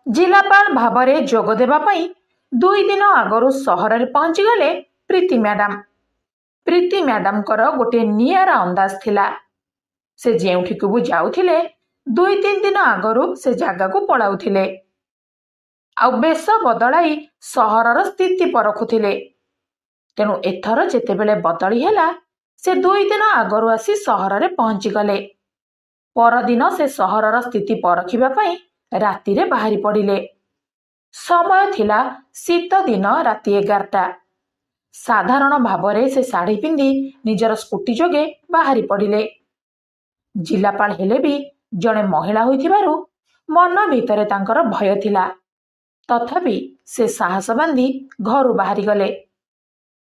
जिलापाल भाव जोग देवाई 2 दिन आगु सहर में पहुंचीगले प्रीति मैडम। प्रीति मैडम गोटे नियारा अंदाज थिला। से जेउठिक भी जाउथिले 2-3 दिन आगु से जगह को पलाउथिले आउ बेश बदलाई सहरर स्थिति परखुथिले। तेणु एथर जेतेबेले बदली हैला से 2 दिन आगु आसी सहर में पहुंचीगले। परदिन से सहरर स्थिति परखिबा पई राति रे बाहरी पड़िले। समय थिला शीत दिन राति 11टा। साधारण भावरे से साड़ी पिंधि निजर स्कूटी जोगे बाहरी पड़िले। जिलापाल हेले भी जड़े महिला होइथिबारु मन भितरे तांकर भय थिला। तथापि से साहस बांधी घरु बाहरी गले।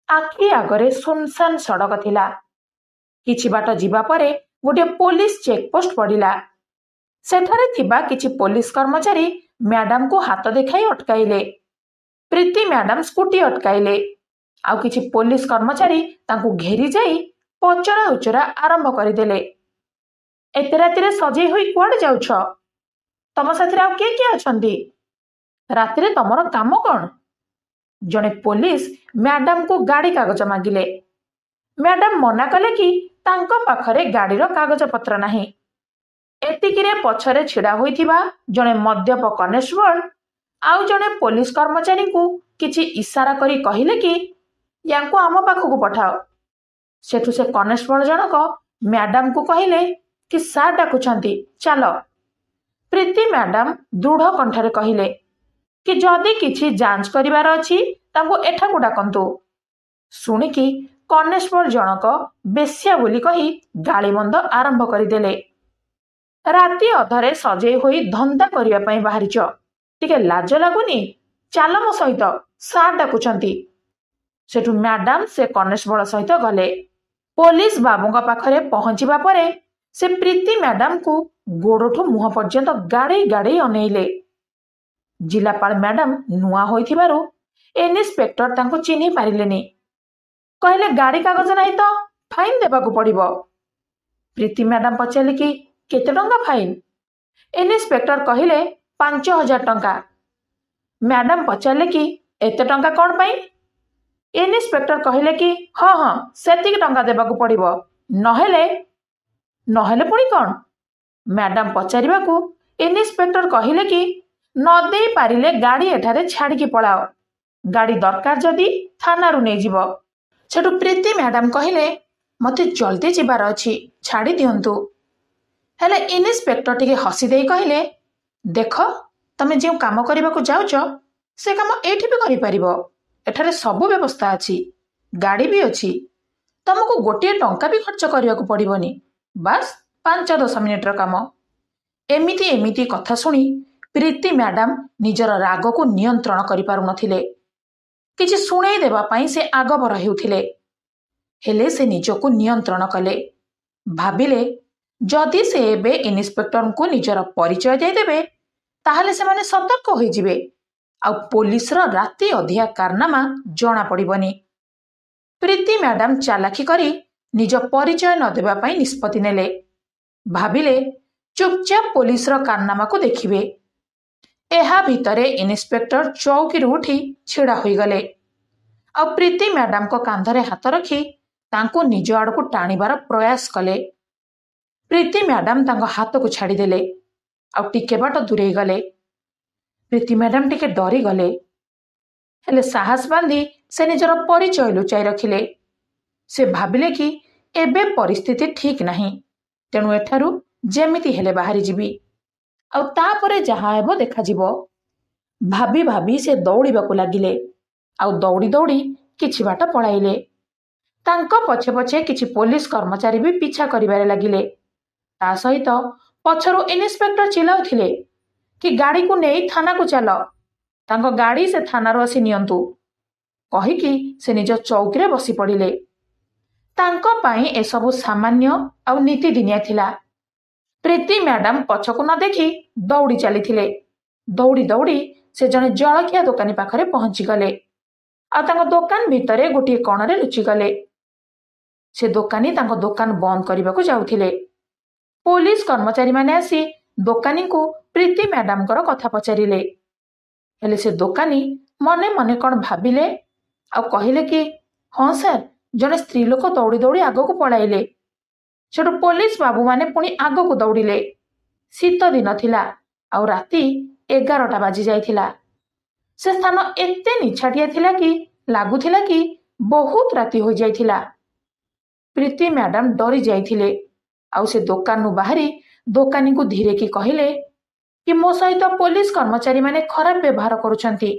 आखि आगरे सुनसान सड़क थिला। किछि बाट जिबा परे गोटे पुलिस चेकपोस्ट पड़िला। सेठारे थिबा किछि पुलिस कर्मचारी मैडम को हाथ देखाई अटकाइले। प्रीति मैडम स्कूटी अटकाइले। आउ किछि पुलिस कर्मचारी तांकु घेरी जाई पचरा उचरा आरंभ करदेले। एते रातिरे सजई होई कुआडे जाउछ? तम साथी आउ के अछंती? रातिरे तमर काम कौन? जने पुलिस मैडम को गाड़ी कागज मागिले। मैडम मना कले कि तांको पाखरे गाड़ीर कागज पत्र नाही। एतिकिरे पछरे छिड़ा होइथिबा जने मद्यप कनेस्टेबल आउ जने पुलिस कर्मचारी को किछि इशारा करी कहिले कि यांको आम पाखकु पठाओ। सेठु से कनेस्टेबल जनक मैडम को कहिले कि सार डाकुछंती चलो। प्रीति मैडम दृढ़ कंठरे कहिले कि जदि किछि जांच करिवार अछि तांको एठाकु डाकंतु। सुनिकी कनेस्टेबल जनक बेश्या बोली कही गालीमंद आरंभ करदेले। राति अधरे सजई होई धंदा करिया पई बाहरिच, टिके लाज लागुनी? चाल मो सहित, सार डाकुछंती। सेठु मैडम से कनेस्टेबल सहित गले। पुलिस बाबूंगा पाखरे पहुंचिबा परे से प्रीति मैडम को गोड़ठू मुह पर्यंत गाड़ी गाड़ी अनेइले। जिलापाल मैडम नुआ होइथिबारु इन्स्पेक्टर तांको चिन्हि पारिलेनी। कहले गाड़ी कागज नहीं तो फाइन देबाकू पड़िबो। प्रीति मैडम पचारिले कि केते टंका फाइन? इन्स्पेक्टर कहिले 5000 टंका। मैडम पचारिले कि एते टंका कौन पाई? इन्स्पेक्टर कहिले कि हाँ हाँ सेतिक टंका देबाकू पड़िबो, नहेले पुणी कौन? मैडम पचारिबाकू इन्स्पेक्टर कहिले कि न दे पारिले गाड़ी एठारे छाड़िकी पलाओ। गाड़ी दरकार जदि थानारू नहीं जीवो। सेठु प्रीति मैडम कहिले मते जल्दी जीवार अछि, छाड़ी दियंतु। हेले इन्स्पेक्टर टिके हसी देई कहिले देख तमे जे काम करबाकू जाउछ से काम एठी भी करि परिबो। एठारे सब व्यवस्था अछि, गाड़ी भी अछि। तुमको गोटे टंका भी खर्च करबाकू पड़िबोनी। बस 5-10 मिनिट रो काम। एमिति एमिति कथा सुनी प्रीति मैडम निजर राग को नियंत्रण करि पारु नथिले। किछि सुनै देबा पई से आगबर हेउथिले। हेले से निजको नियंत्रण कले। भाबिले जदि से एबे इन्स्पेक्टर को निजर परिचय दे देबे ताहले से माने सतर्क होई जिवे आ पुलिस रो राति अधिया कारनामा जणा पड़िबनी। प्रीति मैडम चालाकी करी निज परिचय न देबा पई निष्पत्ति नेले। भाबिले चुपचाप पुलिस रो कारनामा को देखिबे। एहा भितरे इन्स्पेक्टर चौकी उठी छिड़ा होई गले आ प्रीति मैडम को कांधरे हाथ रखी तांको निज आड़ को टाणीबार प्रयास कले। प्रीति मैडम तांको हाथ को छाड़ी देले आ टिके बाट दूरे गले। प्रीति मैडम टिके डरी गले। हेले साहस बांधी से निजर परिचय लुचाई रखिले। से भाबिले कि एबे परिस्थिति ठीक नहीं, तेणु एठारू जेमिति हेले बाहरी जीवी आउ तापरे जहा हेबो देखा जीवो। भाबी भाबी से दौड़ीबाकू लागिले आउ दौड़ी दौड़ी किछि बाट पळाइले। तांको पछे पछे किछि पुलिस कर्मचारी भी पीछा करिबारे लागिले। ता सहित पछरु इन्स्पेक्टर चिल्लाउथिले कि गाड़ी को नेई थाना को चलो, तांको गाड़ी से थानारो आसी नियंतु कहिकी से निज चौकीरे बसी पड़िले। तांको पाई एसबु सामान्य आउ नीति दिनिया थिला। प्रीति मैडम पछकु न देखी दौड़ी चलीथिले। दौड़ी दौड़ी से जने जलखिया दुकानी पाखरे पहुंची गले आ तांको दुकान भितरे गोटे कोणरे लुचि गले। से दुकानी तांको दुकान बंद करबाकू जाउथिले। पुलिस कर्मचारी माने आसी दुकानी को प्रीति मैडम कथा पचारिले। ହେଲେ ସେ ଦୋକାନୀ ମନେ ମନେ କ'ଣ ଭାବିଲେ ଆଉ କହିଲେ କି ହଁ ସାର୍, ଜଣେ ସ୍ତ୍ରୀ ଲୋକ ଦୌଡ଼ି ଦୌଡ଼ି ଆଗକୁ ପଳାଇଲେ। ସେଠୁ ପୋଲିସ ବାବୁମାନେ ପୁଣି ଆଗକୁ ଦୌଡ଼ିଲେ। ଶୀତ ଦିନ ଥିଲା ଆଉ ରାତି 11ଟା ବାଜି ଯାଇଥିଲା। ସେ ସ୍ଥାନ ଏତେ ନିଛାଟିଆ ଥିଲା କି ଲାଗୁଥିଲା କି ବହୁତ ରାତି ହୋଇଯାଇଥିଲା। ପ୍ରୀତି ମ୍ୟାଡାମ ଡରି ଯାଇଥିଲେ ଆଉ ସେ ଦୋକାନରୁ ବାହାରି ଦୋକାନୀକୁ ଧୀରେ କି କହିଲେ କି ମୋ ସହିତ ପୋଲିସ କର୍ମଚାରୀମାନେ ଖରାପ ବ୍ୟବହାର କରୁଛନ୍ତି।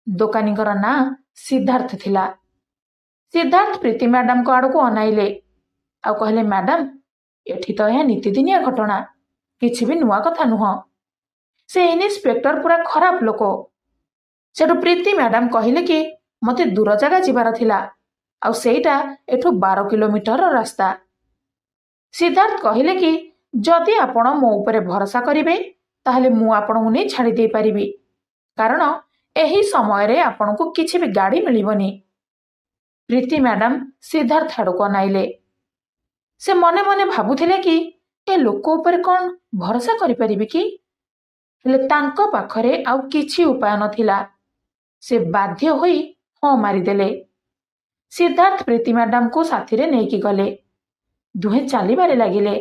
ଦୋକାନୀଙ୍କର ନାଁ ସିଦ୍ଧାର୍ଥ ଥିଲା। ସିଦ୍ଧାର୍ଥ ପ୍ରୀତି ମ୍ୟାଡାମଙ୍କ ଆଡ଼କୁ ଅନାଇଲେ ଆଉ କହିଲେ ମ୍ୟାଡାମ, ଏଠି ତ ଏହା ନୀତିଦିନିଆ ଘଟଣା, କିଛି ବି ନୂଆ କଥା ନୁହଁ। ସେ ଇନ୍ସପେକ୍ଟର ପୁରା ଖରାପ ଲୋକ। ସେଠୁ ପ୍ରୀତି ମ୍ୟାଡାମ କହିଲେ କି ମୋତେ ଦୂର ଜାଗା ଯିବାର ଥିଲା ଆଉ ସେଇଟା ଏଠୁ 12 କିଲୋମିଟରର ରାସ୍ତା। ସିଦ୍ଧାର୍ଥ କହିଲେ କି ଯଦି ଆପଣ ମୋ ଉପରେ ଭରସା କରିବେ ତାହେଲେ ମୁଁ ଆପଣଙ୍କୁ ନେଇ ଛାଡ଼ି ଦେଇପାରିବି, କାରଣ ଏହି ସମୟରେ ଆପଣଙ୍କୁ କିଛି ବି ଗାଡ଼ି ମିଳିବନି। ପ୍ରୀତି ମ୍ୟାଡାମ ସିଦ୍ଧାର୍ଥ ଆଡ଼କୁ ଅନାଇଲେ। ସେ ମନେ ମନେ ଭାବୁଥିଲେ କି ଏ ଲୋକ ଉପରେ କ'ଣ ଭରସା କରିପାରିବି କି? ହେଲେ ତାଙ୍କ ପାଖରେ ଆଉ କିଛି ଉପାୟ ନଥିଲା। ସେ ବାଧ୍ୟ ହୋଇ ହଁ ମାରିଦେଲେ। ସିଦ୍ଧାର୍ଥ ପ୍ରୀତି ମ୍ୟାଡାମକୁ ସାଥିରେ ନେଇକି ଗଲେ। ଦୁହେଁ ଚାଲିବାରେ ଲାଗିଲେ।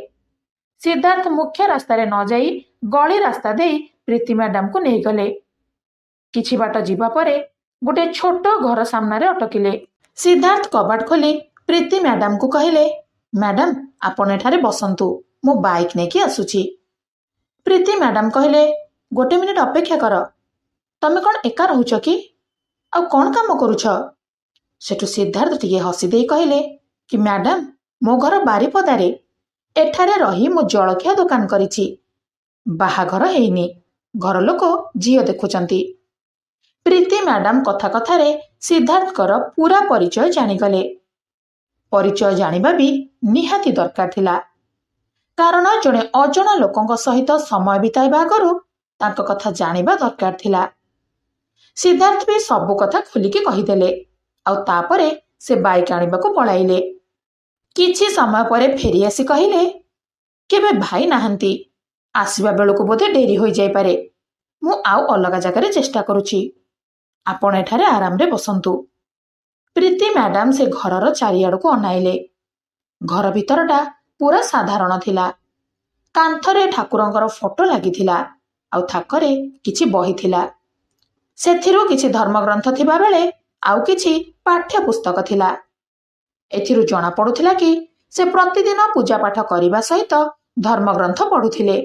ସିଦ୍ଧାର୍ଥ ମୁଖ୍ୟ ରାସ୍ତାରେ ନ ଯାଇ ଗଳି ରାସ୍ତା ଦେଇ ପ୍ରୀତି ମ୍ୟାଡାମକୁ ନେଇଗଲେ। କିଛି ବାଟ ଯିବା ପରେ ଗୋଟେ ଛୋଟ ଘର ସାମ୍ନାରେ ଅଟକିଲେ। ସିଦ୍ଧାର୍ଥ କବାଟ ଖୋଲି ପ୍ରୀତି ମ୍ୟାଡାମକୁ କହିଲେ ମ୍ୟାଡାମ, ଆପଣ ଏଠାରେ ବସନ୍ତୁ, ମୁଁ ବାଇକ୍ ନେଇକି ଆସୁଛି। ପ୍ରୀତି ମ୍ୟାଡାମ କହିଲେ 1 ମିନିଟ୍ ଅପେକ୍ଷା କର। ତମେ କ'ଣ ଏକା ରହୁଛ କି? ଆଉ କ'ଣ କାମ କରୁଛ? ସେଠୁ ସିଦ୍ଧାର୍ଥ ଟିକେ ହସି ଦେଇ କହିଲେ କି ମ୍ୟାଡାମ, ମୋ ଘର ବାରିପଦାରେ। ଏଠାରେ ରହି ମୁଁ ଜଳଖିଆ ଦୋକାନ କରିଛି। ବାହାଘର ହେଇନି, ଘର ଲୋକ ଝିଅ ଦେଖୁଛନ୍ତି। ପ୍ରୀତି ମ୍ୟାଡାମ କଥା କଥାରେ ସିଦ୍ଧାର୍ଥଙ୍କର ପୁରା ପରିଚୟ ଜାଣିଗଲେ। ପରିଚୟ ଜାଣିବା ବି ନିହାତି ଦରକାର ଥିଲା, କାରଣ ଜଣେ ଅଜଣା ଲୋକଙ୍କ ସହିତ ସମୟ ବିତାଇବା ଆଗରୁ ତାଙ୍କ କଥା ଜାଣିବା ଦରକାର ଥିଲା। ସିଦ୍ଧାର୍ଥ ବି ସବୁ କଥା ଖୋଲିକି କହିଦେଲେ ଆଉ ତାପରେ ସେ ବାଇକ୍ ଆଣିବାକୁ ପଳାଇଲେ। କିଛି ସମୟ ପରେ ଫେରି ଆସି କହିଲେ କେବେ ଭାଇ ନାହାନ୍ତି, ଆସିବା ବେଳକୁ ବୋଧେ ଡେରି ହୋଇଯାଇପାରେ। ମୁଁ ଆଉ ଅଲଗା ଜାଗାରେ ଚେଷ୍ଟା କରୁଛି, ଆପଣ ଏଠାରେ ଆରାମରେ ବସନ୍ତୁ। ପ୍ରୀତି ମ୍ୟାଡାମ ସେ ଘରର ଚାରିଆଡ଼କୁ ଅନାଇଲେ। ଘର ଭିତରଟା ପୁରା ସାଧାରଣ ଥିଲା। କାନ୍ଥରେ ଠାକୁରଙ୍କର ଫଟୋ ଲାଗିଥିଲା ଆଉ ଥାକରେ କିଛି ବହି ଥିଲା। ସେଥିରୁ କିଛି ଧର୍ମଗ୍ରନ୍ଥ ଥିବା ବେଳେ ଆଉ କିଛି ପାଠ୍ୟ ପୁସ୍ତକ ଥିଲା। ଏଥିରୁ ଜଣାପଡ଼ୁଥିଲା କି ସେ ପ୍ରତିଦିନ ପୂଜାପାଠ କରିବା ସହିତ ଧର୍ମଗ୍ରନ୍ଥ ପଢ଼ୁଥିଲେ।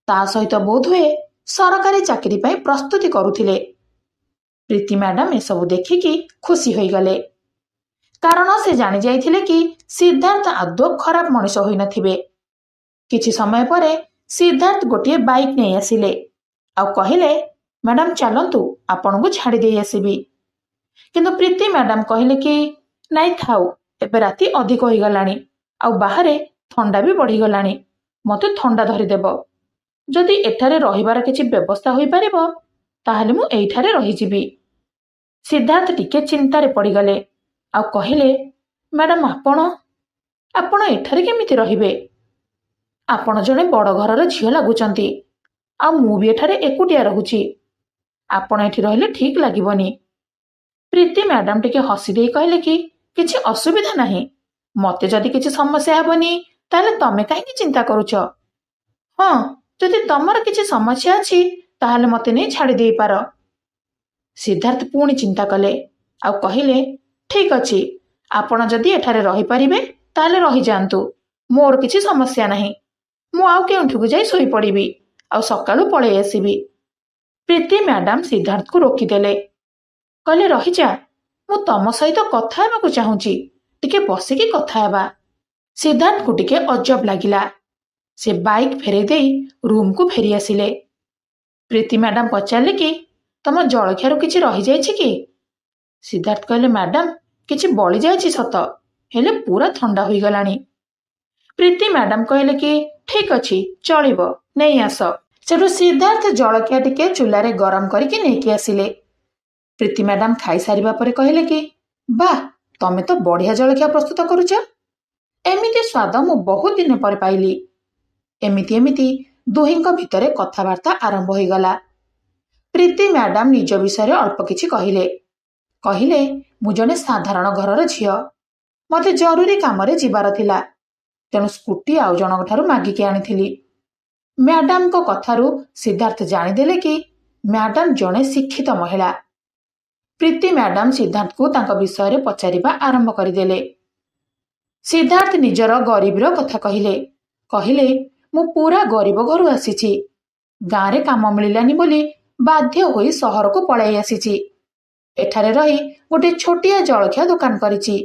ତା ସହିତ ବୋଧହୁଏ ସରକାରୀ ଚାକିରି ପାଇଁ ପ୍ରସ୍ତୁତି କରୁଥିଲେ। ପ୍ରୀତି ମ୍ୟାଡାମ ଏସବୁ ଦେଖିକି ଖୁସି ହୋଇଗଲେ, କାରଣ ସେ ଜାଣି ଯାଇଥିଲେ କି ସିଦ୍ଧାର୍ଥ ଆଦୌ ଖରାପ ମଣିଷ ହୋଇନଥିବେ। କିଛି ସମୟ ପରେ ସିଦ୍ଧାର୍ଥ ଗୋଟିଏ ବାଇକ୍ ନେଇ ଆସିଲେ ଆଉ କହିଲେ ମ୍ୟାଡାମ ଚାଲନ୍ତୁ, ଆପଣଙ୍କୁ ଛାଡ଼ି ଦେଇ ଆସିବି। କିନ୍ତୁ ପ୍ରୀତି ମ୍ୟାଡାମ କହିଲେ କି ନାଇଁ ଥାଉ, ଏବେ ରାତି ଅଧିକ ହୋଇଗଲାଣି ଆଉ ବାହାରେ ଥଣ୍ଡା ବି ବଢ଼ିଗଲାଣି, ମୋତେ ଥଣ୍ଡା ଧରିଦେବ। ଯଦି ଏଠାରେ ରହିବାର କିଛି ବ୍ୟବସ୍ଥା ହୋଇପାରିବ ତାହେଲେ ମୁଁ ଏଇଠାରେ ରହିଯିବି। ସିଦ୍ଧାର୍ଥ ଟିକେ ଚିନ୍ତାରେ ପଡ଼ିଗଲେ ଆଉ କହିଲେ ମ୍ୟାଡାମ, ଆପଣ ଏଠାରେ କେମିତି ରହିବେ? ଆପଣ ଜଣେ ବଡ଼ ଘରର ଝିଅ ଲାଗୁଛନ୍ତି ଆଉ ମୁଁ ବି ଏଠାରେ ଏକୁଟିଆ ରହୁଛି। ଆପଣ ଏଠି ରହିଲେ ଠିକ୍ ଲାଗିବନି। ପ୍ରୀତି ମ୍ୟାଡାମ ଟିକେ ହସି ଦେଇ କହିଲେ କି କିଛି ଅସୁବିଧା ନାହିଁ, ମୋତେ ଯଦି କିଛି ସମସ୍ୟା ହେବନି ତାହେଲେ ତମେ କାହିଁକି ଚିନ୍ତା କରୁଛ? ହଁ, ଯଦି ତମର କିଛି ସମସ୍ୟା ଅଛି ତାହେଲେ ମୋତେ ନେଇ ଛାଡ଼ି ଦେଇପାର। ସିଦ୍ଧାର୍ଥ ପୁଣି ଚିନ୍ତା କଲେ ଆଉ କହିଲେ ଠିକ୍ ଅଛି, ଆପଣ ଯଦି ଏଠାରେ ରହିପାରିବେ ତାହେଲେ ରହିଯାଆନ୍ତୁ, ମୋର କିଛି ସମସ୍ୟା ନାହିଁ। ମୁଁ ଆଉ କେଉଁଠିକୁ ଯାଇ ଶୋଇପଡ଼ିବି ଆଉ ସକାଳୁ ପଳେଇ ଆସିବି। ପ୍ରୀତି ମ୍ୟାଡାମ ସିଦ୍ଧାର୍ଥକୁ ରୋକିଦେଲେ। କହିଲେ ରହିଯା, ମୁଁ ତମ ସହିତ କଥା ହେବାକୁ ଚାହୁଁଛି, ଟିକେ ବସିକି କଥା ହେବା। ସିଦ୍ଧାର୍ଥକୁ ଟିକେ ଅଜବ ଲାଗିଲା। ସେ ବାଇକ୍ ଫେରେଇ ଦେଇ ରୁମକୁ ଫେରି ଆସିଲେ। ପ୍ରୀତି ମ୍ୟାଡାମ ପଚାରିଲେ କି ତମ ଜଳଖିଆରୁ କିଛି ରହିଯାଇଛି କି? ସିଦ୍ଧାର୍ଥ କହିଲେ ମ୍ୟାଡାମ, କିଛି ବଳିଯାଇଛି ସତ, ହେଲେ ପୁରା ଥଣ୍ଡା ହୋଇଗଲାଣି। ପ୍ରୀତି ମ୍ୟାଡାମ କହିଲେ କି ଠିକ୍ ଅଛି, ଚଳିବ, ନେଇ ଆସ। ସେଠୁ ସିଦ୍ଧାର୍ଥ ଜଳଖିଆ ଟିକେ ଚୁଲାରେ ଗରମ କରିକି ନେଇକି ଆସିଲେ। ପ୍ରୀତି ମ୍ୟାଡାମ ଖାଇସାରିବା ପରେ କହିଲେ କି ବାଃ, ତମେ ତ ବଢିଆ ଜଳଖିଆ ପ୍ରସ୍ତୁତ କରୁଛ। ଏମିତି ସ୍ୱାଦ ମୁଁ ବହୁତ ଦିନ ପରେ ପାଇଲି। ଏମିତି ଦୁହିଁଙ୍କ ଭିତରେ କଥାବାର୍ତ୍ତା ଆରମ୍ଭ ହୋଇଗଲା। ପ୍ରୀତି ମ୍ୟାଡାମ ନିଜ ବିଷୟରେ ଅଳ୍ପ କିଛି କହିଲେ। କହିଲେ, ମୁଁ ଜଣେ ସାଧାରଣ ଘରର ଝିଅ। ମୋତେ ଜରୁରୀ କାମରେ ଯିବାର ଥିଲା, ତେଣୁ ସ୍କୁଟି ଆଉ ଜଣଙ୍କ ଠାରୁ ମାଗିକି ଆଣିଥିଲି। ମ୍ୟାଡାମଙ୍କ କଥାରୁ ସିଦ୍ଧାର୍ଥ ଜାଣିଦେଲେ କି ମ୍ୟାଡାମ ଜଣେ ଶିକ୍ଷିତ ମହିଳା। ପ୍ରୀତି ମ୍ୟାଡାମ ସିଦ୍ଧାର୍ଥକୁ ତାଙ୍କ ବିଷୟରେ ପଚାରିବା ଆରମ୍ଭ କରିଦେଲେ। ସିଦ୍ଧାର୍ଥ ନିଜର ଗରିବର କଥା କହିଲେ। କହିଲେ, ମୁଁ ପୁରା ଗରିବ ଘରୁ ଆସିଛି। ଗାଁରେ କାମ ମିଳିଲାନି ବୋଲି ବାଧ୍ୟ ହୋଇ ସହରକୁ ପଳାଇ ଆସିଛି। ଏଠାରେ ରହି ଗୋଟେ ଛୋଟିଆ ଜଳଖିଆ ଦୋକାନ କରିଛି।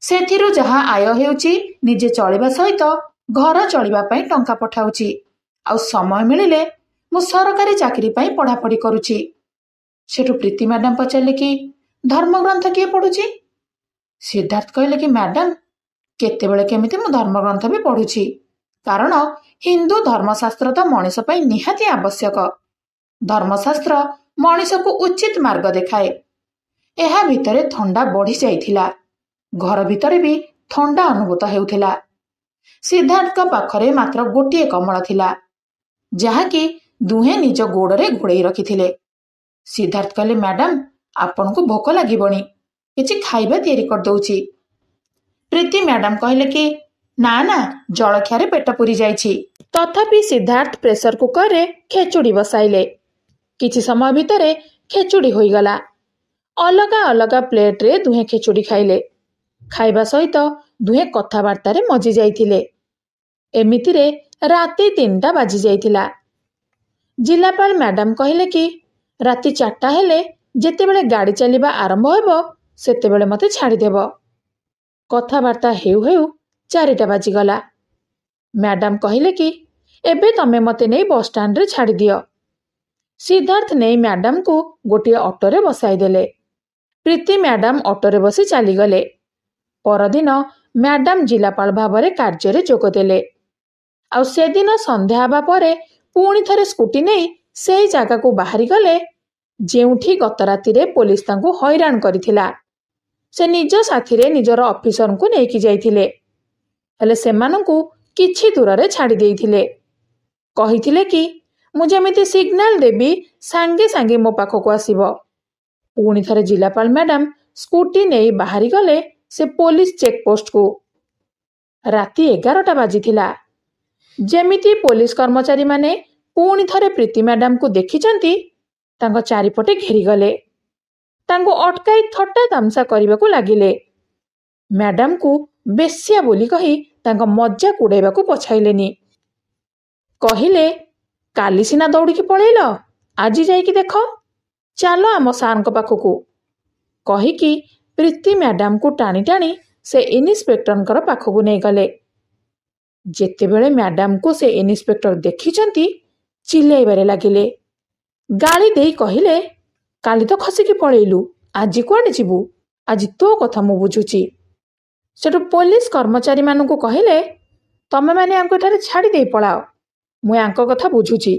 ସେଥିରୁ ଯାହା ଆୟ ହେଉଛି ନିଜେ ଚଳିବା ସହିତ ଘର ଚଳିବା ପାଇଁ ଟଙ୍କା ପଠାଉଛି। ଆଉ ସମୟ ମିଳିଲେ ମୁଁ ସରକାରୀ ଚାକିରି ପାଇଁ ପଢାପଢି କରୁଛି। ସେଠୁ ପ୍ରୀତି ମ୍ୟାଡାମ ପଚାରିଲେ କି ଧର୍ମଗ୍ରନ୍ଥ କିଏ ପଢୁଛି? ସିଦ୍ଧାର୍ଥ କହିଲେ କି ମ୍ୟାଡାମ, କେତେବେଳେ କେମିତି ମୁଁ ଧର୍ମଗ୍ରନ୍ଥ ବି ପଢୁଛି। କାରଣ ହିନ୍ଦୁ ଧର୍ମଶାସ୍ତ୍ର ତ ମଣିଷ ପାଇଁ ନିହାତି ଆବଶ୍ୟକ। ଧର୍ମଶାସ୍ତ୍ର ମଣିଷକୁ ଉଚିତ ମାର୍ଗ ଦେଖାଏ। ଏହା ଭିତରେ ଥଣ୍ଡା ବଢି ଯାଇଥିଲା। ଘର ଭିତରେ ବି ଥଣ୍ଡା ଅନୁଭୂତ ହେଉଥିଲା। ସିଦ୍ଧାର୍ଥଙ୍କ ପାଖରେ ମାତ୍ର ଗୋଟିଏ କମଳ ଥିଲା, ଯାହାକି ଦୁହେଁ ନିଜ ଗୋଡରେ ଘୋଡେଇ ରଖିଥିଲେ। ସିଦ୍ଧାର୍ଥ କହିଲେ, ମ୍ୟାଡାମ, ଆପଣଙ୍କୁ ଭୋକ ଲାଗିବଣି, କିଛି ଖାଇବା ତିଆରି କରିଦଉଛି। ପ୍ରୀତି ମ୍ୟାଡାମ କହିଲେ କି ନା ନା, ଜଳଖିଆରେ ପେଟ ପୁରି ଯାଇଛି। ତଥାପି ସିଦ୍ଧାର୍ଥ ପ୍ରେସର କୁକରରେ ଖେଚୁଡି ବସାଇଲେ। କିଛି ସମୟ ଭିତରେ ଖେଚୁଡି ହୋଇଗଲା। ଅଲଗା ଅଲଗା ପ୍ଲେଟରେ ଦୁହେଁ ଖେଚୁଡି ଖାଇଲେ। ଖାଇବା ସହିତ ଦୁହେଁ କଥାବାର୍ତ୍ତାରେ ମଜି ଯାଇଥିଲେ। ଏମିତିରେ ରାତି 3ଟା ବାଜି ଯାଇଥିଲା। ଜିଲ୍ଲାପାଳ ମ୍ୟାଡାମ କହିଲେ କି ରାତି 4ଟା ହେଲେ ଯେତେବେଳେ ଗାଡି ଚାଲିବା ଆରମ୍ଭ ହେବ ସେତେବେଳେ ମୋତେ ଛାଡ଼ିଦେବ। କଥାବାର୍ତ୍ତା ହେଉ ହେଉ 4ଟା ବାଜିଗଲା। ମ୍ୟାଡାମ କହିଲେ କି ଏବେ ତମେ ମୋତେ ନେଇ ବସଷ୍ଟାଣ୍ଡରେ ଛାଡ଼ିଦିଅ। ସିଦ୍ଧାର୍ଥ ନେଇ ମ୍ୟାଡାମକୁ ଗୋଟିଏ ଅଟୋରେ ବସାଇଦେଲେ। ପ୍ରୀତି ମ୍ୟାଡାମ ଅଟୋରେ ବସି ଚାଲିଗଲେ। ପରଦିନ ମ୍ୟାଡାମ ଜିଲ୍ଲାପାଳ ଭାବରେ କାର୍ଯ୍ୟରେ ଯୋଗଦେଲେ। ଆଉ ସେଦିନ ସନ୍ଧ୍ୟା ହେବା ପରେ ପୁଣି ଥରେ ସ୍କୁଟି ନେଇ ସେହି ଜାଗାକୁ ବାହାରିଗଲେ ଯେଉଁଠି ଗତ ରାତିରେ ପୋଲିସ ତାଙ୍କୁ ହଇରାଣ କରିଥିଲା। ସେ ନିଜ ସାଥିରେ ନିଜର ଅଫିସରଙ୍କୁ ନେଇକି ଯାଇଥିଲେ, ହେଲେ ସେମାନଙ୍କୁ କିଛି ଦୂରରେ ଛାଡ଼ି ଦେଇଥିଲେ। କହିଥିଲେ କି ମୁଁ ଯେମିତି ସିଗ୍ନାଲ ଦେବି ସାଙ୍ଗେ ସାଙ୍ଗେ ମୋ ପାଖକୁ ଆସିବ। ପୁଣି ଥରେ ଜିଲ୍ଲାପାଳ ମ୍ୟାଡାମ ସ୍କୁଟି ନେଇ ବାହାରିଗଲେ ସେ ପୋଲିସ ଚେକପୋଷ୍ଟକୁ। ରାତି 11ଟା ବାଜିଥିଲା। ଯେମିତି ପୋଲିସ କର୍ମଚାରୀମାନେ ପୁଣି ଥରେ ପ୍ରୀତି ମ୍ୟାଡାମକୁ ଦେଖିଛନ୍ତି ତାଙ୍କ ଚାରିପଟେ ଘେରିଗଲେ। ତାଙ୍କୁ ଅଟକାଇ ଥଟ୍ଟା ତାମସା କରିବାକୁ ଲାଗିଲେ। ମ୍ୟାଡାମକୁ ବେଶ୍ୟା ବୋଲି କହି ତାଙ୍କ ମଜାକ ଉଡ଼ାଇବାକୁ ପଛାଇଲେନି। କହିଲେ, କାଲି ସିନା ଦୌଡ଼ିକି ପଳେଇଲ, ଆଜି ଯାଇକି ଦେଖ, ଚାଲ ଆମ ସାର୍ଙ୍କ ପାଖକୁ। କହିକି ପ୍ରୀତି ମ୍ୟାଡାମକୁ ଟାଣି ଟାଣି ସେ ଇନ୍ସପେକ୍ଟରଙ୍କର ପାଖକୁ ନେଇଗଲେ। ଯେତେବେଳେ ମ୍ୟାଡାମକୁ ସେ ଇନ୍ସପେକ୍ଟର ଦେଖିଛନ୍ତି ଚିଲେଇବାରେ ଲାଗିଲେ। ଗାଳି ଦେଇ କହିଲେ, କାଲି ତ ଖସିକି ପଳେଇଲୁ, ଆଜି କୁଆଡ଼େ ଯିବୁ? ଆଜି ତୋ କଥା ମୁଁ ବୁଝୁଛି। ସେଠୁ ପୋଲିସ କର୍ମଚାରୀମାନଙ୍କୁ କହିଲେ, ତମେମାନେ ୟାଙ୍କୁ ଏଠାରେ ଛାଡ଼ି ଦେଇ ପଳାଅ, ମୁଁ ୟାଙ୍କ କଥା ବୁଝୁଛି।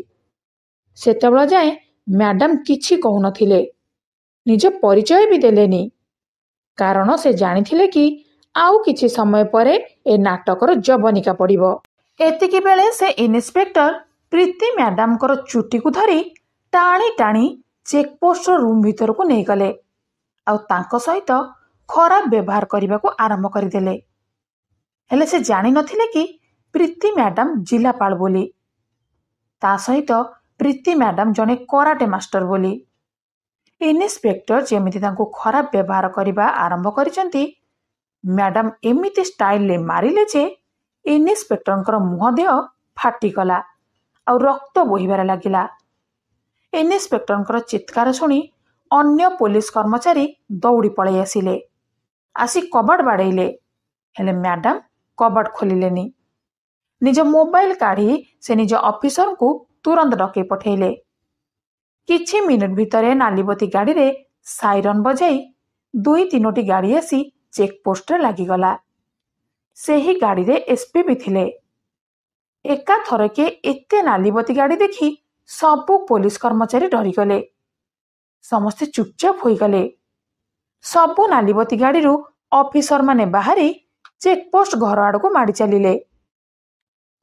ସେତେବେଳେ ଯାଏଁ ମ୍ୟାଡାମ କିଛି କହୁନଥିଲେ, ନିଜ ପରିଚୟ ବି ଦେଲେନି। କାରଣ ସେ ଜାଣିଥିଲେ କି ଆଉ କିଛି ସମୟ ପରେ ଏ ନାଟକର ଜବନିକା ପଡ଼ିବ। ଏତିକି ବେଳେ ସେ ଇନ୍ସପେକ୍ଟର ପ୍ରୀତି ମ୍ୟାଡାମଙ୍କର ଚୁଟିକୁ ଧରି ଟାଣି ଟାଣି ଚେକପୋଷ୍ଟର ରୁମ୍ ଭିତରକୁ ନେଇଗଲେ। ଆଉ ତାଙ୍କ ସହିତ ଖରାପ ବ୍ୟବହାର କରିବାକୁ ଆରମ୍ଭ କରିଦେଲେ। ହେଲେ ସେ ଜାଣିନଥିଲେ କି ପ୍ରୀତି ମ୍ୟାଡାମ ଜିଲ୍ଲାପାଳ ବୋଲି। ତା ସହିତ ପ୍ରୀତି ମ୍ୟାଡାମ ଜଣେ କରାଟେ ମାଷ୍ଟର ବୋଲି। ଇନ୍ସପେକ୍ଟର ଯେମିତି ତାଙ୍କୁ ଖରାପ ବ୍ୟବହାର କରିବା ଆରମ୍ଭ କରିଛନ୍ତି, ମ୍ୟାଡାମ ଏମିତି ଷ୍ଟାଇଲରେ ମାରିଲେ ଯେ ଇନ୍ସପେକ୍ଟରଙ୍କର ମୁହଁ ଦେହ ଫାଟିଗଲା ଆଉ ରକ୍ତ ବୋହିବାରେ ଲାଗିଲା। ଇନ୍ସପେକ୍ଟରଙ୍କର ଚିତ୍କାର ଶୁଣି ଅନ୍ୟ ପୋଲିସ କର୍ମଚାରୀ ଦୌଡ଼ି ପଳାଇ ଆସିଲେ। ଆସି କବାଟ ବାଡ଼େଇଲେ, ହେଲେ ମ୍ୟାଡାମ କବାଟ ଖୋଲିଲେନି। ନିଜ ମୋବାଇଲ କାଢ଼ି ସେ ନିଜ ଅଫିସରଙ୍କୁ ତୁରନ୍ତ ଡକେଇ ପଠେଇଲେ। କିଛି ମିନିଟ ଭିତରେ ନାଲିବତୀ ଗାଡ଼ିରେ ସାଇରନ୍ ବଜାଇ 2-3ଟି ଗାଡ଼ି ଆସି ଚେକପୋଷ୍ଟରେ ଲାଗିଗଲା। ସେହି ଗାଡ଼ିରେ ଏସପି ବି ଥିଲେ। ଏକାଥରକେ ଏତେ ନାଲିବତୀ ଗାଡ଼ି ଦେଖି ସବୁ ପୋଲିସ କର୍ମଚାରୀ ଡରିଗଲେ। ସମସ୍ତେ ଚୁପଚାପ ହୋଇଗଲେ। ସବୁ ନାଲିବତୀ ଗାଡ଼ିରୁ ଅଫିସରମାନେ ବାହାରି ଚେକପୋଷ୍ଟ ଘର ଆଡ଼କୁ ମାଡ଼ି ଚାଲିଲେ।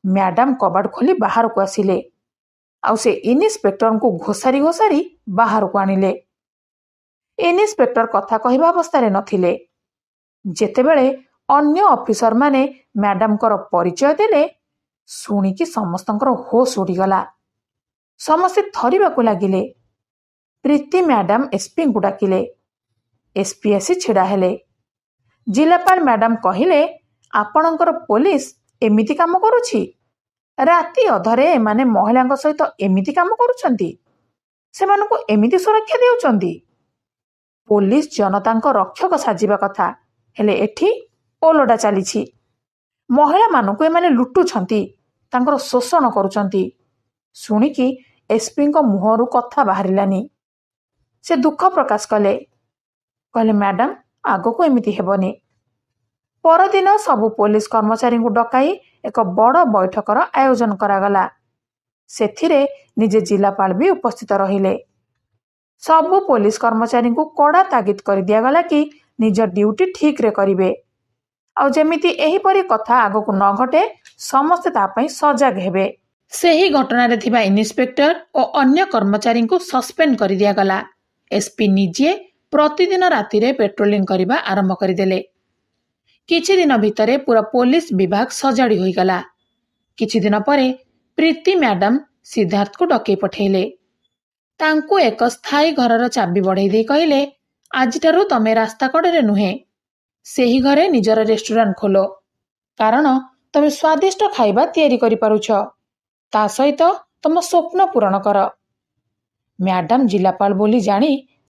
ମ୍ୟାଡାମ କବାଟ ଖୋଲି ବାହାରକୁ ଆସିଲେ। ଆଉ ସେ ଇନ୍ସପେକ୍ଟରଙ୍କୁ ଘୋଷାରି ଘୋଷାରି ବାହାରକୁ ଆଣିଲେ। ଇନ୍ସପେକ୍ଟର କଥା କହିବା ଅବସ୍ଥାରେ ନଥିଲେ। ଯେତେବେଳେ ଅନ୍ୟ ଅଫିସରମାନେ ମ୍ୟାଡାମଙ୍କର ପରିଚୟ ଦେଲେ, ଶୁଣିକି ସମସ୍ତଙ୍କର ହୋସ୍ ଉଡ଼ିଗଲା। ସମସ୍ତେ ଥରିବାକୁ ଲାଗିଲେ। ପ୍ରୀତି ମ୍ୟାଡାମ ଏସ୍ପିଙ୍କୁ ଡାକିଲେ। ଏସ୍ପି ଆସି ଛିଡ଼ା ହେଲେ। ଜିଲ୍ଲାପାଳ ମ୍ୟାଡାମ କହିଲେ, ଆପଣଙ୍କର ପୋଲିସ ଏମିତି କାମ କରୁଛି? ରାତି ଅଧରେ ଏମାନେ ମହିଳାଙ୍କ ସହିତ ଏମିତି କାମ କରୁଛନ୍ତି? ସେମାନଙ୍କୁ ଏମିତି ସୁରକ୍ଷା ଦେଉଛନ୍ତି? ପୋଲିସ ଜନତାଙ୍କ ରକ୍ଷକ ସାଜିବା କଥା, ହେଲେ ଏଠି ଓଲଟା ଚାଲିଛି। ମହିଳାମାନଙ୍କୁ ଏମାନେ ଲୁଟୁଛନ୍ତି, ତାଙ୍କର ଶୋଷଣ କରୁଛନ୍ତି। ଶୁଣିକି ଏସ୍ପିଙ୍କ ମୁହଁରୁ କଥା ବାହାରିଲାନି। ସେ ଦୁଃଖ ପ୍ରକାଶ କଲେ। କହିଲେ, ମ୍ୟାଡାମ ଆଗକୁ ଏମିତି ହେବନି। ପରଦିନ ସବୁ ପୋଲିସ କର୍ମଚାରୀଙ୍କୁ ଡକାଇ ଏକ ବଡ଼ ବୈଠକର ଆୟୋଜନ କରାଗଲା। ସେଥିରେ ନିଜେ ଜିଲ୍ଲାପାଳ ବି ଉପସ୍ଥିତ ରହିଲେ। ସବୁ ପୋଲିସ କର୍ମଚାରୀଙ୍କୁ କଡ଼ା ତାଗିଦ କରିଦିଆଗଲା କି ନିଜ ଡ୍ୟୁଟି ଠିକ୍ରେ କରିବେ, ଆଉ ଯେମିତି ଏହିପରି କଥା ଆଗକୁ ନ ଘଟେ ସମସ୍ତେ ତା ପାଇଁ ସଜାଗ ହେବେ। ସେହି ଘଟଣାରେ ଥିବା ଇନ୍ସପେକ୍ଟର ଓ ଅନ୍ୟ କର୍ମଚାରୀଙ୍କୁ ସସ୍ପେଣ୍ଡ କରିଦିଆଗଲା। ଏସ୍ପି ନିଜେ ପ୍ରତିଦିନ ରାତିରେ ପେଟ୍ରୋଲିଂ କରିବା ଆରମ୍ଭ କରିଦେଲେ। କିଛି ଦିନ ଭିତରେ ପୁରା ପୋଲିସ ବିଭାଗ ସଜାଡ଼ି ହୋଇଗଲା। କିଛି ଦିନ ପରେ ପ୍ରୀତି ମ୍ୟାଡାମ ସିଦ୍ଧାର୍ଥକୁ ଡକେଇ ପଠେଇଲେ। ତାଙ୍କୁ ଏକ ସ୍ଥାୟୀ ଘରର ଚାବି ବଢ଼େଇ ଦେଇ କହିଲେ, ଆଜିଠାରୁ ତମେ ରାସ୍ତା କଡ଼ରେ ନୁହେଁ, ସେହି ଘରେ ନିଜର ରେଷ୍ଟୁରାଣ୍ଟ ଖୋଲ। କାରଣ ତମେ ସ୍ୱାଦିଷ୍ଟ ଖାଇବା ତିଆରି କରିପାରୁଛ। ତା ସହିତ ତମ ସ୍ୱପ୍ନ ପୂରଣ କର। ମ୍ୟାଡାମ ଜିଲ୍ଲାପାଳ ବୋଲି ଜାଣି